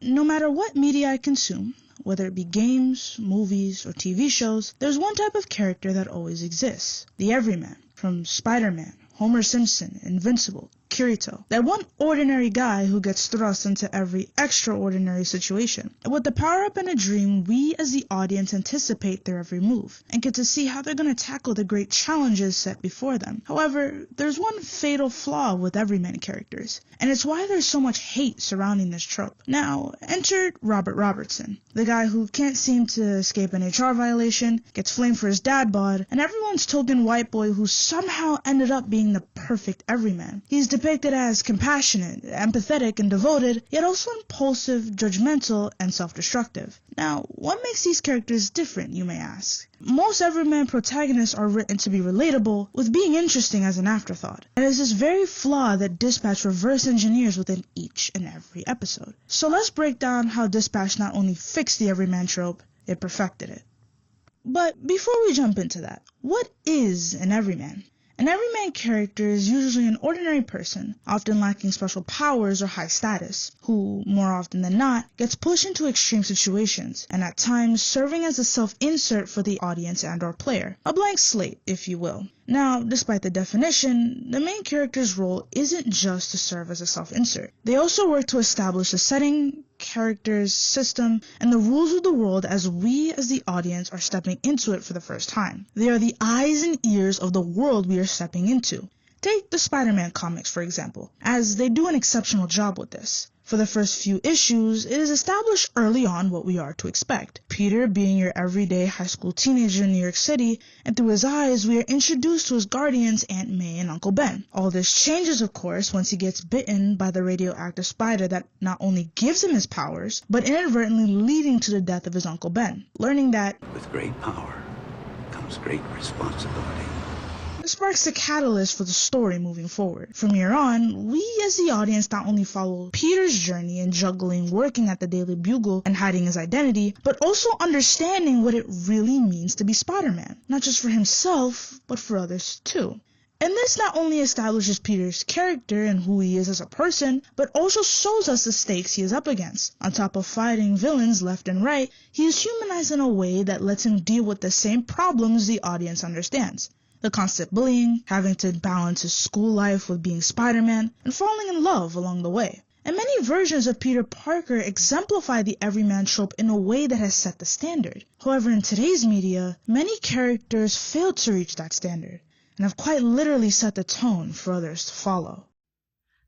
No matter what media I consume, whether it be games, movies, or TV shows, there's one type of character that always exists. The Everyman. From Spider-Man, Homer Simpson, Invincible, Kirito. That one ordinary guy who gets thrust into every extraordinary situation. And with the power-up and a dream, we as the audience anticipate their every move, and get to see how they're going to tackle the great challenges set before them. However, there's one fatal flaw with Everyman characters, and it's why there's so much hate surrounding this trope. Now, enter Robert Robertson, the guy who can't seem to escape an HR violation, gets flamed for his dad bod, and everyone's token white boy who somehow ended up being the perfect Everyman. He's depicted as compassionate, empathetic, and devoted, yet also impulsive, judgmental, and self-destructive. Now, what makes these characters different, you may ask? Most Everyman protagonists are written to be relatable, with being interesting as an afterthought. And it's this very flaw that Dispatch reverse engineers within each and every episode. So let's break down how Dispatch not only fixed the Everyman trope, it perfected it. But before we jump into that, what is an Everyman? An Everyman character is usually an ordinary person, often lacking special powers or high status, who, more often than not, gets pushed into extreme situations, and at times serving as a self-insert for the audience and or player. A blank slate, if you will. Now, despite the definition, the main character's role isn't just to serve as a self-insert. They also work to establish the setting, characters, system, and the rules of the world as we as the audience are stepping into it for the first time. They are the eyes and ears of the world we are stepping into. Take the Spider-Man comics, for example, as they do an exceptional job with this. For the first few issues, it is established early on what we are to expect. Peter being your everyday high school teenager in New York City, and through his eyes, we are introduced to his guardians, Aunt May and Uncle Ben. All this changes, of course, once he gets bitten by the radioactive spider that not only gives him his powers, but inadvertently leading to the death of his Uncle Ben. Learning that, with great power comes great responsibility. This sparks the catalyst for the story moving forward. From here on, we as the audience not only follow Peter's journey in juggling working at the Daily Bugle and hiding his identity, but also understanding what it really means to be Spider-Man. Not just for himself, but for others too. And this not only establishes Peter's character and who he is as a person, but also shows us the stakes he is up against. On top of fighting villains left and right, he is humanized in a way that lets him deal with the same problems the audience understands. The constant bullying, having to balance his school life with being Spider-Man, and falling in love along the way. And many versions of Peter Parker exemplify the Everyman trope in a way that has set the standard. However, in today's media, many characters fail to reach that standard, and have quite literally set the tone for others to follow.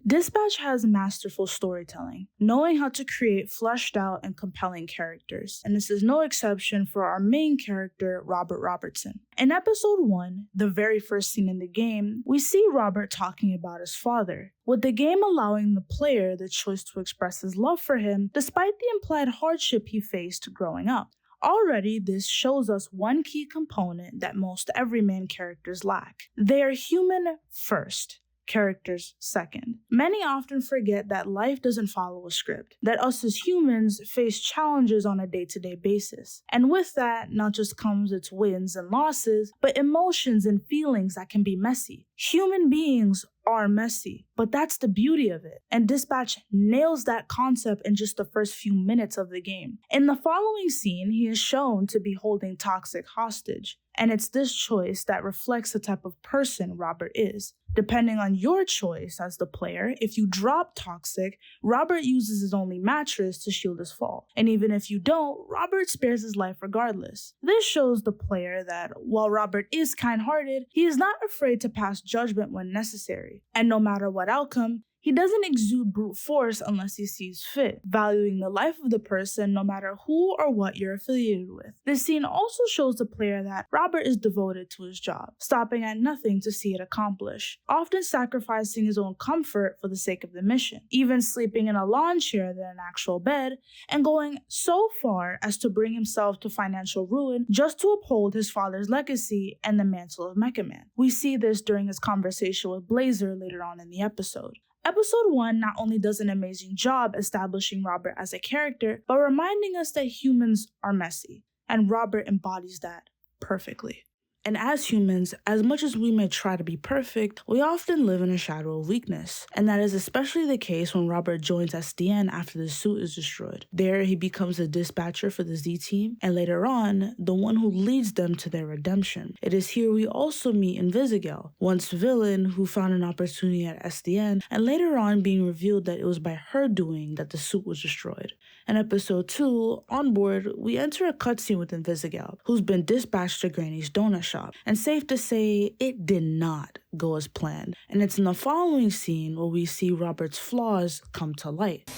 Dispatch has masterful storytelling, knowing how to create fleshed out and compelling characters, and this is no exception for our main character, Robert Robertson. In episode 1, the very first scene in the game, we see Robert talking about his father, with the game allowing the player the choice to express his love for him despite the implied hardship he faced growing up. Already, this shows us one key component that most Everyman characters lack. They are human first. Characters second. Many often forget that life doesn't follow a script, that us as humans face challenges on a day-to-day basis. And with that, not just comes its wins and losses, but emotions and feelings that can be messy. Human beings are messy, but that's the beauty of it. And Dispatch nails that concept in just the first few minutes of the game. In the following scene, he is shown to be holding Toxic hostage, and it's this choice that reflects the type of person Robert is. Depending on your choice as the player, if you drop Toxic, Robert uses his only mattress to shield his fall. And even if you don't, Robert spares his life regardless. This shows the player that while Robert is kind-hearted, he is not afraid to pass judgment when necessary. And no matter what outcome, he doesn't exude brute force unless he sees fit, valuing the life of the person no matter who or what you're affiliated with. This scene also shows the player that Robert is devoted to his job, stopping at nothing to see it accomplished, often sacrificing his own comfort for the sake of the mission, even sleeping in a lawn chair than an actual bed, and going so far as to bring himself to financial ruin just to uphold his father's legacy and the mantle of Mecha Man. We see this during his conversation with Blazer later on in the episode. Episode 1 not only does an amazing job establishing Robert as a character, but reminding us that humans are messy, and Robert embodies that perfectly. And as humans, as much as we may try to be perfect, we often live in a shadow of weakness. And that is especially the case when Robert joins SDN after the suit is destroyed. There, he becomes a dispatcher for the Z team, and later on, the one who leads them to their redemption. It is here we also meet Invisigal, once villain who found an opportunity at SDN, and later on being revealed that it was by her doing that the suit was destroyed. In episode 2, on board, we enter a cutscene with Invisigal, who's been dispatched to Granny's donut shop, and safe to say, it did not go as planned. And it's in the following scene where we see Robert's flaws come to light.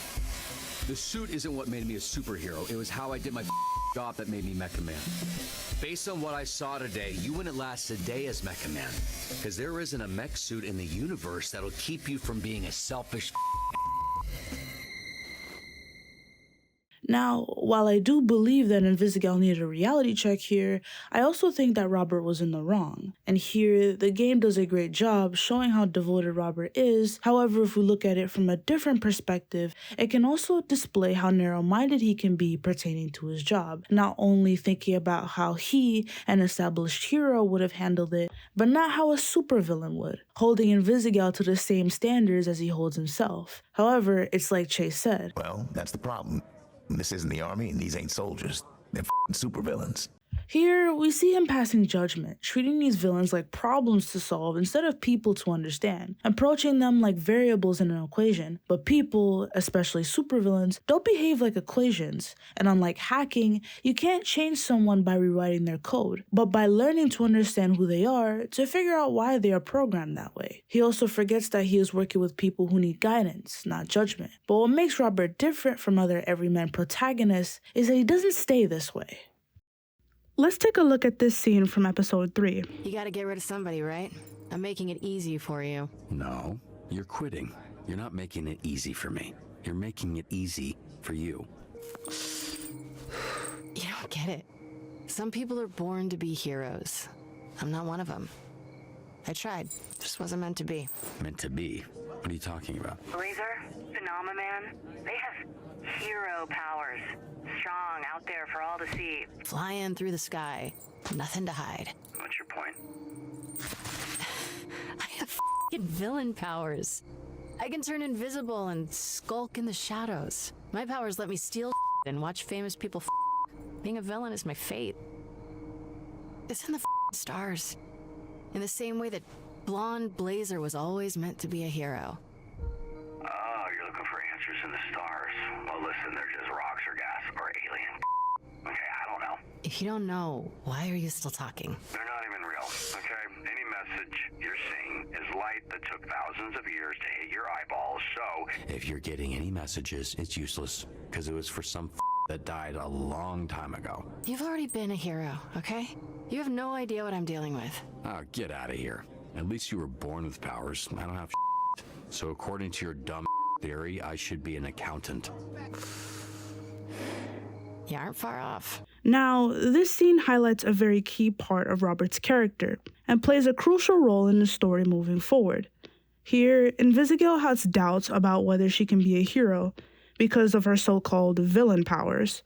The suit isn't what made me a superhero, it was how I did my job that made me Mecha Man. Based on what I saw today, you wouldn't last a day as Mecha Man, because there isn't a mech suit in the universe that'll keep you from being a selfish. Now, while I do believe that Invisigal needed a reality check here, I also think that Robert was in the wrong. And here, the game does a great job showing how devoted Robert is. However, if we look at it from a different perspective, it can also display how narrow-minded he can be pertaining to his job. Not only thinking about how he, an established hero, would have handled it, but not how a supervillain would, holding Invisigal to the same standards as he holds himself. However, it's like Chase said. Well, that's the problem. This isn't the army, and these ain't soldiers. They're supervillains. Here, we see him passing judgment, treating these villains like problems to solve instead of people to understand, approaching them like variables in an equation. But people, especially supervillains, don't behave like equations, and unlike hacking, you can't change someone by rewriting their code, but by learning to understand who they are to figure out why they are programmed that way. He also forgets that he is working with people who need guidance, not judgment. But what makes Robert different from other Everyman protagonists is that he doesn't stay this way. Let's take a look at this scene from episode 3. You gotta get rid of somebody, right? I'm making it easy for you. No, you're quitting. You're not making it easy for me. You're making it easy for you. You don't get it. Some people are born to be heroes. I'm not one of them. I tried. Just wasn't meant to be. Meant to be? What are you talking about? Laser, Phenomenon, they have hero powers. Strong, out there for all to see. Flying through the sky. Nothing to hide. What's your point? I have f***ing villain powers. I can turn invisible and skulk in the shadows. My powers let me steal and watch famous people f***. Being a villain is my fate. It's in the stars. In the same way that blonde Blazer was always meant to be a hero. Oh, you're looking for answers in the stars. Well, listen, they're just rocks or gas or alien. Okay, I don't know. If you don't know, why are you still talking? They're not even real, okay? Any message you're seeing is light that took thousands of years to hit your eyeballs, so... If you're getting any messages, it's useless, because it was for some that died a long time ago. You've already been a hero, okay? You have no idea what I'm dealing with. Oh, get out of here. At least you were born with powers. I don't have So according to your dumb theory, I should be an accountant. You aren't far off. Now, this scene highlights a very key part of Robert's character and plays a crucial role in the story moving forward. Here, Invisigal has doubts about whether she can be a hero because of her so-called villain powers.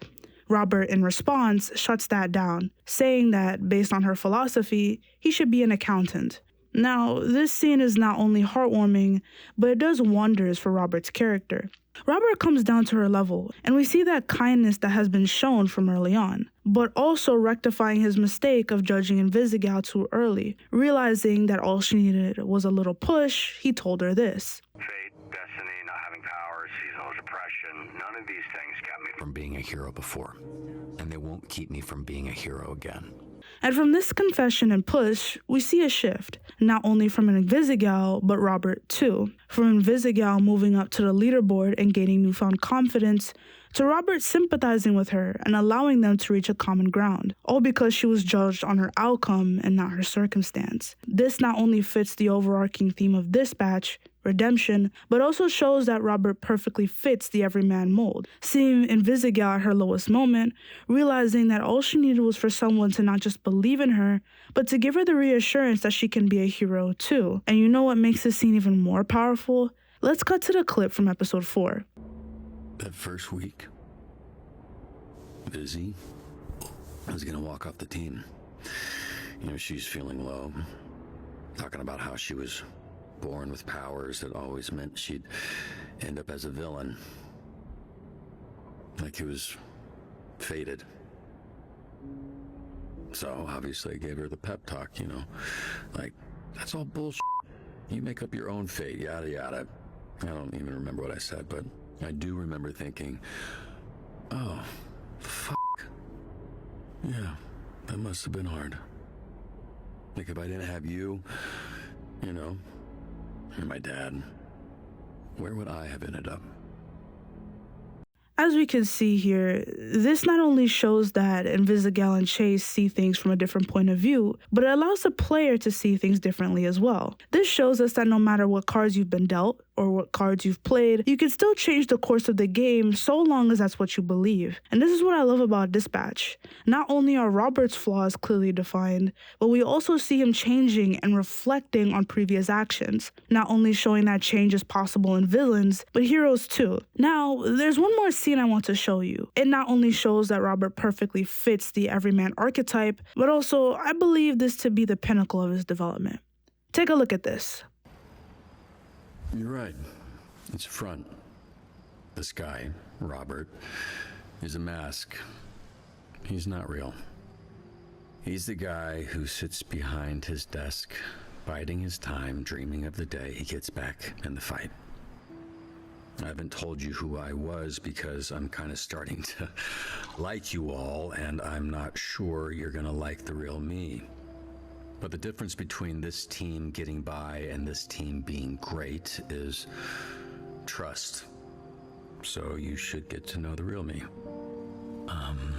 Robert, in response, shuts that down, saying that, based on her philosophy, he should be an accountant. Now, this scene is not only heartwarming, but it does wonders for Robert's character. Robert comes down to her level, and we see that kindness that has been shown from early on, but also rectifying his mistake of judging Invisigal too early. Realizing that all she needed was a little push, he told her this. Fate, destiny, not having powers, seasonal depression, none of these things kept me From being a hero before, and they won't keep me from being a hero again. And from this confession and push, we see a shift, not only from an Invisigal, but Robert too. From Invisigal moving up to the leaderboard and gaining newfound confidence, to Robert sympathizing with her and allowing them to reach a common ground, all because she was judged on her outcome and not her circumstance. This not only fits the overarching theme of Dispatch, redemption, but also shows that Robert perfectly fits the Everyman mold. Seeing Invisigal at her lowest moment, realizing that all she needed was for someone to not just believe in her, but to give her the reassurance that she can be a hero too. And you know what makes this scene even more powerful? Let's cut to the clip from episode 4. That first week, Busy, I was gonna walk off the team. You know, she's feeling low, talking about how she was born with powers that always meant she'd end up as a villain. Like it was fated. So obviously I gave her the pep talk, you know, like, that's all bullshit. You make up your own fate, yada yada. I don't even remember what I said, but I do remember thinking, oh, fuck. Yeah, that must have been hard. Like if I didn't have you, you know, and my dad, where would I have ended up? As we can see here, this not only shows that Invisigal and Chase see things from a different point of view, but it allows the player to see things differently as well. This shows us that no matter what cards you've been dealt or what cards you've played, you can still change the course of the game so long as that's what you believe. And this is what I love about Dispatch. Not only are Robert's flaws clearly defined, but we also see him changing and reflecting on previous actions, not only showing that change is possible in villains, but heroes too. Now, there's one more scene I want to show you. It not only shows that Robert perfectly fits the Everyman archetype, but also I believe this to be the pinnacle of his development. Take a look at this. You're right. It's a front. This guy, Robert, is a mask. He's not real. He's the guy who sits behind his desk, biding his time, dreaming of the day he gets back in the fight. I haven't told you who I was because I'm kind of starting to like you all, and I'm not sure you're gonna like the real me. But the difference between this team getting by and this team being great is trust. So you should get to know the real me. I'm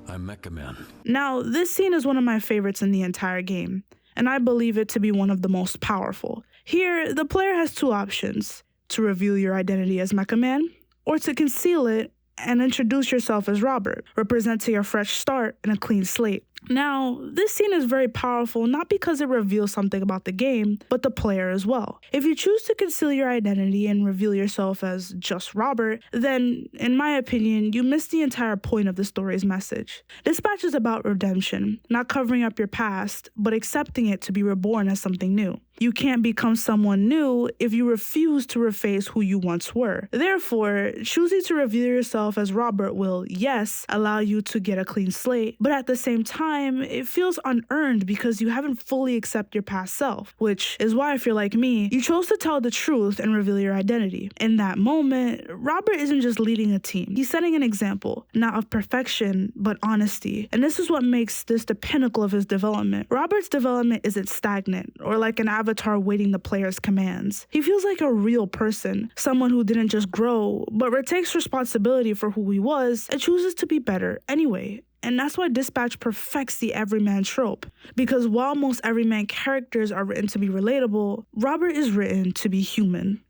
Mecha Man. Now, this scene is one of my favorites in the entire game, and I believe it to be one of the most powerful. Here, the player has two options: to reveal your identity as Mecha Man, or to conceal it and introduce yourself as Robert, representing a fresh start and a clean slate. Now, this scene is very powerful not because it reveals something about the game, but the player as well. If you choose to conceal your identity and reveal yourself as just Robert, then, in my opinion, you miss the entire point of the story's message. Dispatch is about redemption, not covering up your past, but accepting it to be reborn as something new. You can't become someone new if you refuse to reface who you once were. Therefore, choosing to reveal yourself as Robert will, yes, allow you to get a clean slate, but at the same time, it feels unearned because you haven't fully accepted your past self, which is why, if you're like me, you chose to tell the truth and reveal your identity. In that moment, Robert isn't just leading a team. He's setting an example, not of perfection, but honesty. And this is what makes this the pinnacle of his development. Robert's development isn't stagnant or like an avatar waiting the player's commands. He feels like a real person, someone who didn't just grow, but takes responsibility for who he was and chooses to be better anyway. And that's why Dispatch perfects the Everyman trope. Because while most Everyman characters are written to be relatable, Robert is written to be human.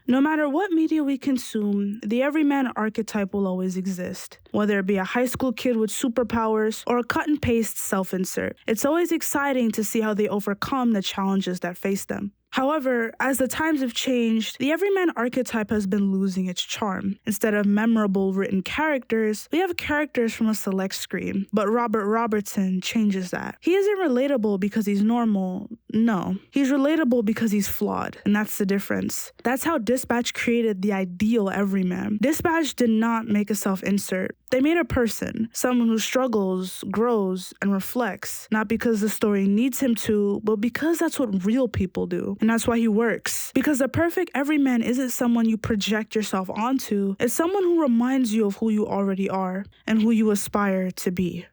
No matter what media we consume, the Everyman archetype will always exist. Whether it be a high school kid with superpowers or a cut-and-paste self-insert, it's always exciting to see how they overcome the challenges that face them. However, as the times have changed, the Everyman archetype has been losing its charm. Instead of memorable written characters, we have characters from a select screen. But Robert Robertson changes that. He isn't relatable because he's normal. No, he's relatable because he's flawed, and that's the difference. That's how Dispatch created the ideal Everyman. Dispatch did not make a self-insert. They made a person, someone who struggles, grows, and reflects, not because the story needs him to, but because that's what real people do. And that's why he works. Because the perfect Everyman isn't someone you project yourself onto, it's someone who reminds you of who you already are and who you aspire to be.